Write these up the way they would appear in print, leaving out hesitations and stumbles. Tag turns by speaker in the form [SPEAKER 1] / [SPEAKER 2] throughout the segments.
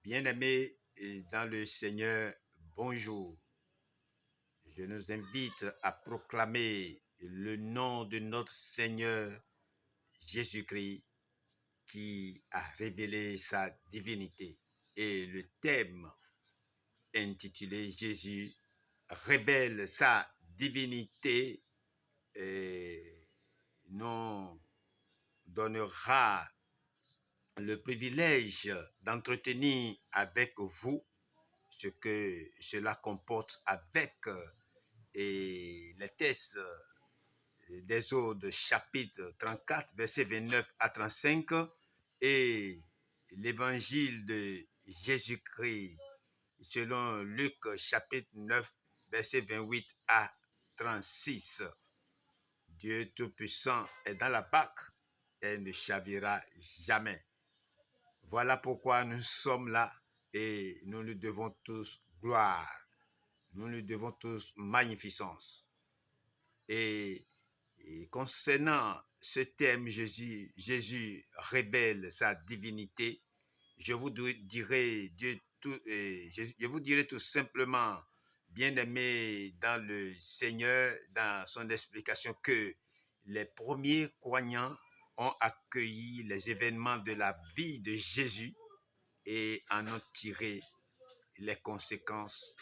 [SPEAKER 1] Bien-aimés dans le Seigneur, bonjour. Je nous invite à proclamer le nom de notre Seigneur Jésus-Christ qui a révélé sa divinité. Et le thème intitulé Jésus révèle sa divinité nous donnera le privilège d'entretenir avec vous ce que cela comporte avec les textes d'Exode chapitre 34, versets 29 à 35 et l'évangile de Jésus-Christ selon Luc chapitre 9, versets 28 à 36. Dieu Tout-Puissant est dans la barque et ne chavira jamais. Voilà pourquoi nous sommes là et nous lui devons tous gloire. Nous lui devons tous magnificence. Et concernant ce thème, Jésus révèle sa divinité. Je vous dirai tout simplement, bien-aimé dans le Seigneur, dans son explication, que les premiers croyants ont accueilli les événements de la vie de Jésus et en ont tiré les conséquences,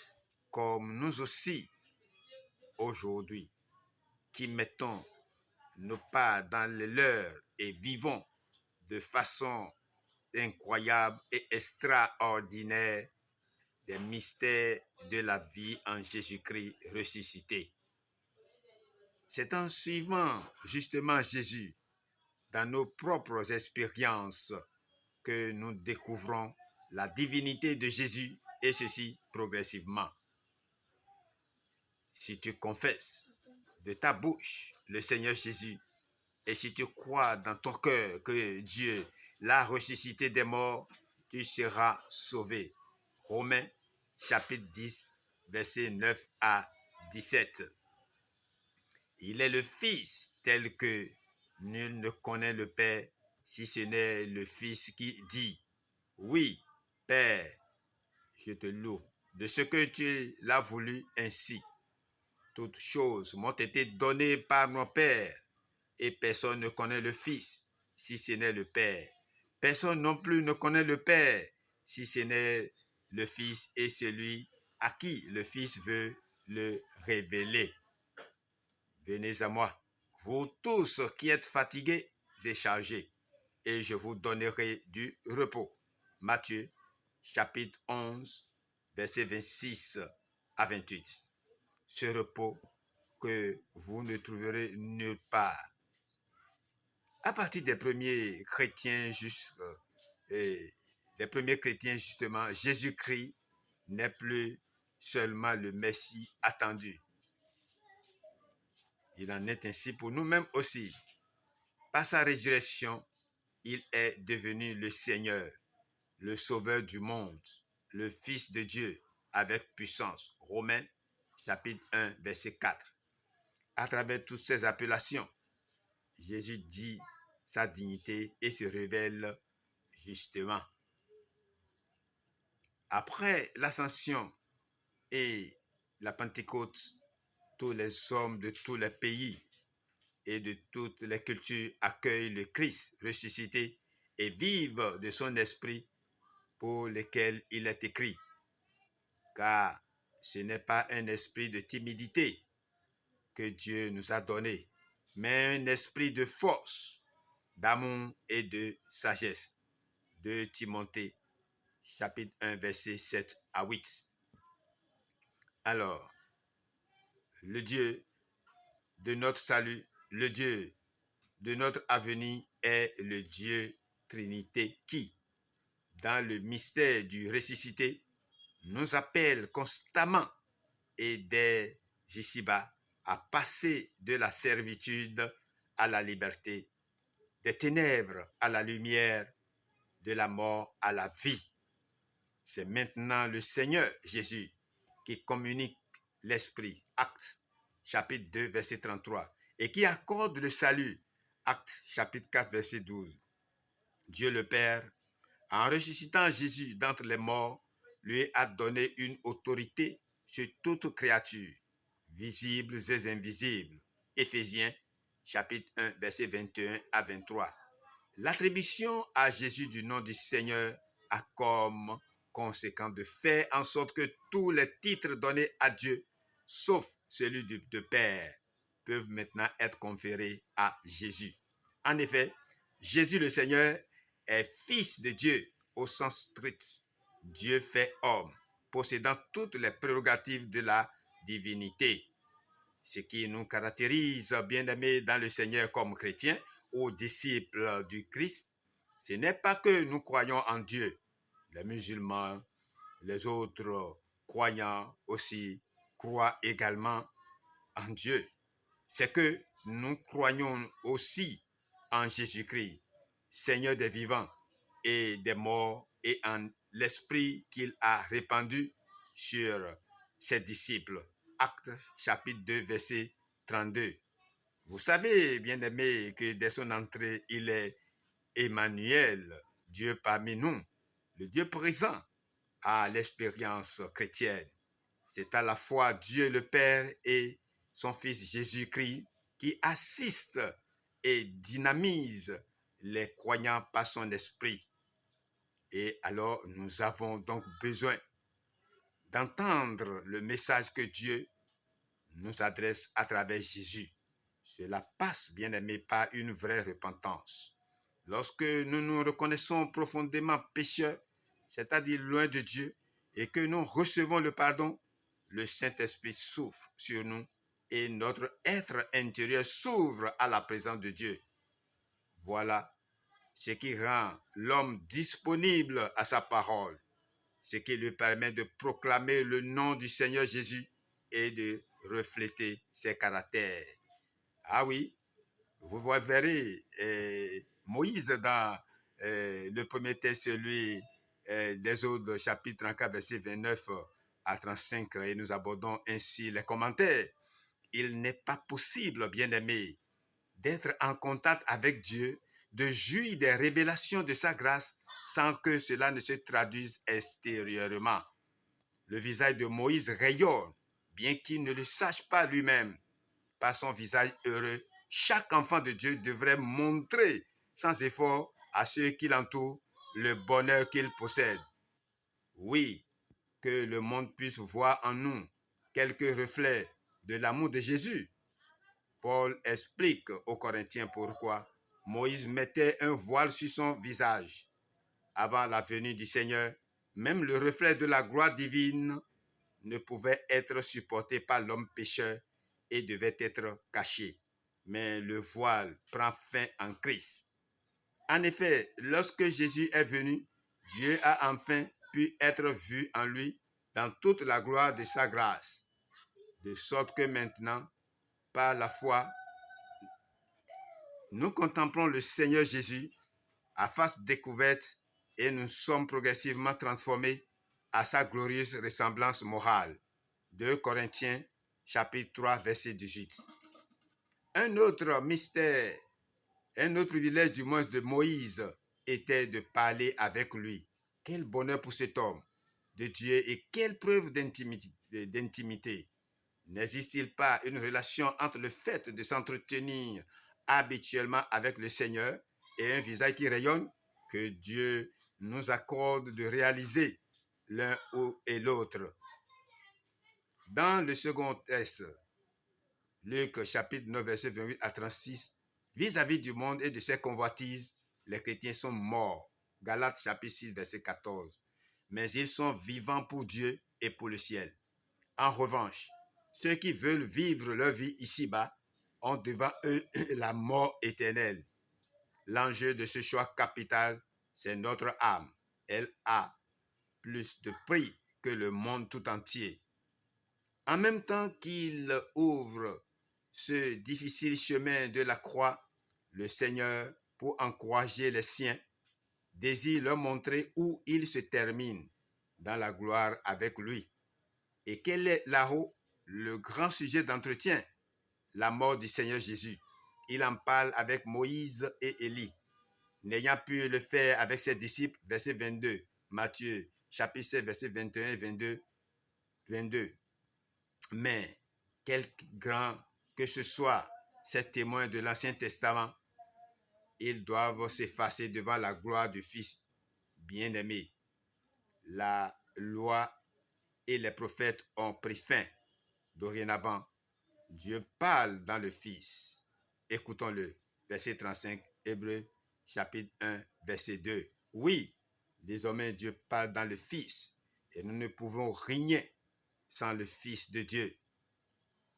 [SPEAKER 1] comme nous aussi, aujourd'hui, qui mettons nos pas dans les leurs et vivons de façon incroyable et extraordinaire des mystères de la vie en Jésus-Christ ressuscité. C'est en suivant justement Jésus dans nos propres expériences que nous découvrons la divinité de Jésus et ceci progressivement. Si tu confesses de ta bouche le Seigneur Jésus et si tu crois dans ton cœur que Dieu l'a ressuscité des morts, tu seras sauvé. Romains chapitre 10, versets 9 à 17. Il est le Fils tel que nul ne connaît le Père si ce n'est le Fils qui dit « Oui, Père, je te loue de ce que tu l'as voulu ainsi. Toutes choses m'ont été données par mon Père et personne ne connaît le Fils si ce n'est le Père. Personne non plus ne connaît le Père si ce n'est le Fils et celui à qui le Fils veut le révéler. Venez à moi, vous tous qui êtes fatigués et chargés, et je vous donnerai du repos. Matthieu, chapitre 11, versets 26 à 28. Ce repos que vous ne trouverez nulle part. À partir des premiers chrétiens, justement, Jésus-Christ n'est plus seulement le Messie attendu. Il en est ainsi pour nous-mêmes aussi. Par sa résurrection, il est devenu le Seigneur, le Sauveur du monde, le Fils de Dieu avec puissance. Romains, chapitre 1, verset 4. À travers toutes ces appellations, Jésus dit sa dignité et se révèle justement. Après l'ascension et la Pentecôte, tous les hommes de tous les pays et de toutes les cultures accueillent le Christ ressuscité et vivent de son esprit pour lequel il est écrit. Car ce n'est pas un esprit de timidité que Dieu nous a donné, mais un esprit de force, d'amour et de sagesse. 2 Timothée, chapitre 1, verset 7 à 8. Alors, le Dieu de notre salut, le Dieu de notre avenir est le Dieu Trinité qui, dans le mystère du ressuscité, nous appelle constamment et dès ici-bas à passer de la servitude à la liberté, des ténèbres à la lumière, de la mort à la vie. C'est maintenant le Seigneur Jésus qui communique l'Esprit, Actes chapitre 2, verset 33, et qui accorde le salut, Actes chapitre 4, verset 12. Dieu le Père En ressuscitant Jésus d'entre les morts, lui a donné une autorité sur toute créature, visibles et invisibles. Éphésiens chapitre 1, versets 21 à 23. L'attribution à Jésus du nom du Seigneur a comme conséquence de faire en sorte que tous les titres donnés à Dieu, sauf celui de Père, peuvent maintenant être conférés à Jésus. En effet, Jésus le Seigneur est fils de Dieu au sens strict. Dieu fait homme, possédant toutes les prérogatives de la divinité. Ce qui nous caractérise, bien-aimés dans le Seigneur comme chrétiens ou disciples du Christ, ce n'est pas que nous croyons en Dieu. Les musulmans, les autres croyants aussi croient également en Dieu. C'est que nous croyons aussi en Jésus-Christ, Seigneur des vivants et des morts, et en l'esprit qu'il a répandu sur ses disciples. Actes chapitre 2, verset 32. Vous savez, bien-aimés, que dès son entrée, il est Emmanuel, Dieu parmi nous, le Dieu présent à l'expérience chrétienne. C'est à la fois Dieu le Père et son Fils Jésus-Christ qui assiste et dynamise les croyants par son esprit. Et alors, nous avons donc besoin d'entendre le message que Dieu nous adresse à travers Jésus. Cela passe, bien aimé, par une vraie repentance. Lorsque nous nous reconnaissons profondément pécheurs, c'est-à-dire loin de Dieu, et que nous recevons le pardon, le Saint-Esprit souffle sur nous et notre être intérieur s'ouvre à la présence de Dieu. Voilà ce qui rend l'homme disponible à sa parole, ce qui lui permet de proclamer le nom du Seigneur Jésus et de refléter ses caractères. Ah oui, vous verrez Moïse dans le premier texte, celui d'Exode chapitre 34, verset 29 à 35, et nous abordons ainsi les commentaires. Il n'est pas possible, bien-aimé, d'être en contact avec Dieu, de jouir des révélations de sa grâce sans que cela ne se traduise extérieurement. Le visage de Moïse rayonne, bien qu'il ne le sache pas lui-même. Par son visage heureux, chaque enfant de Dieu devrait montrer sans effort à ceux qui l'entourent le bonheur qu'il possède. Oui, que le monde puisse voir en nous quelques reflets de l'amour de Jésus. Paul explique aux Corinthiens pourquoi Moïse mettait un voile sur son visage. Avant la venue du Seigneur, même le reflet de la gloire divine ne pouvait être supporté par l'homme pécheur et devait être caché. Mais le voile prend fin en Christ. En effet, lorsque Jésus est venu, Dieu a enfin pu être vu en lui dans toute la gloire de sa grâce. De sorte que maintenant, par la foi, nous contemplons le Seigneur Jésus à face découverte et nous sommes progressivement transformés à sa glorieuse ressemblance morale. 2 Corinthiens chapitre 3, verset 18. Un autre mystère, un autre privilège du moins de Moïse était de parler avec lui. Quel bonheur pour cet homme de Dieu et quelle preuve d'intimité. N'existe-t-il pas une relation entre le fait de s'entretenir habituellement avec le Seigneur et un visage qui rayonne que Dieu nous accorde de réaliser l'un et l'autre? Dans le second texte, Luc chapitre 9, verset 28 à 36, vis-à-vis du monde et de ses convoitises, les chrétiens sont morts. Galates chapitre 6, verset 14. Mais ils sont vivants pour Dieu et pour le ciel. En revanche, ceux qui veulent vivre leur vie ici-bas ont devant eux la mort éternelle. L'enjeu de ce choix capital, c'est notre âme. Elle a plus de prix que le monde tout entier. En même temps qu'il ouvre ce difficile chemin de la croix, le Seigneur, pour encourager les siens, désire leur montrer où il se termine dans la gloire avec lui. Et quel est là-haut le grand sujet d'entretien? La mort du Seigneur Jésus. Il en parle avec Moïse et Élie. n'ayant pu le faire avec ses disciples, verset 22, Matthieu, chapitre 7, verset 21 et 22. Mais, quel grand que ce soit ces témoins de l'Ancien Testament, ils doivent s'effacer devant la gloire du Fils bien-aimé. La loi et les prophètes ont pris fin. Dorénavant, Dieu parle dans le Fils. Écoutons-le. Verset 35, Hébreux, chapitre 1, verset 2. Oui, désormais Dieu parle dans le Fils. Et nous ne pouvons rien sans le Fils de Dieu.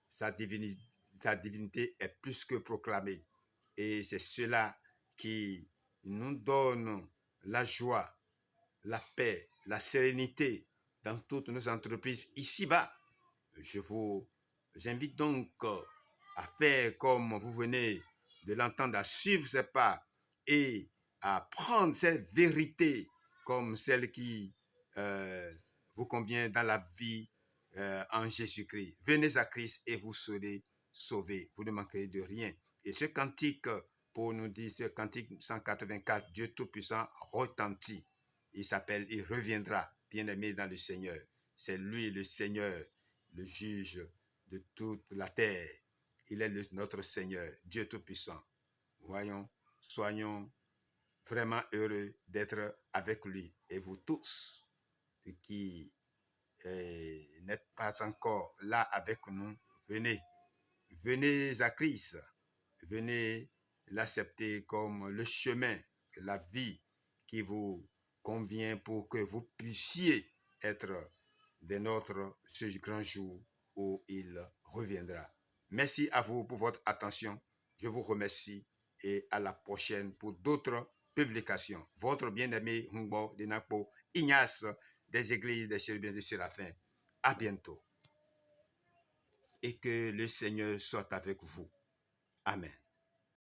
[SPEAKER 1] Sa divinité est plus que proclamée. Et c'est cela qui nous donne la joie, la paix, la sérénité dans toutes nos entreprises ici-bas. Je vous invite donc à faire comme vous venez de l'entendre, à suivre ces pas et à prendre cette vérité comme celle qui vous convient dans la vie en Jésus-Christ. Venez à Christ et vous serez sauvés. Vous ne manquerez de rien. Et ce cantique, pour nous dire, ce cantique 184, Dieu Tout-Puissant retentit. Il reviendra, bien-aimé dans le Seigneur. C'est lui le Seigneur, le juge de toute la terre. Il est notre Seigneur, Dieu Tout-Puissant. Voyons, soyons vraiment heureux d'être avec lui. Et vous tous qui n'êtes pas encore là avec nous, venez à Christ. Venez l'accepter comme le chemin, la vie qui vous convient pour que vous puissiez être des nôtres ce grand jour où il reviendra. Merci à vous pour votre attention. Je vous remercie et à la prochaine pour d'autres publications. Votre bien-aimé Humbo Denapo Ignace des Églises des Chérubins de Séraphins. À bientôt. Et que le Seigneur soit avec vous. Amen.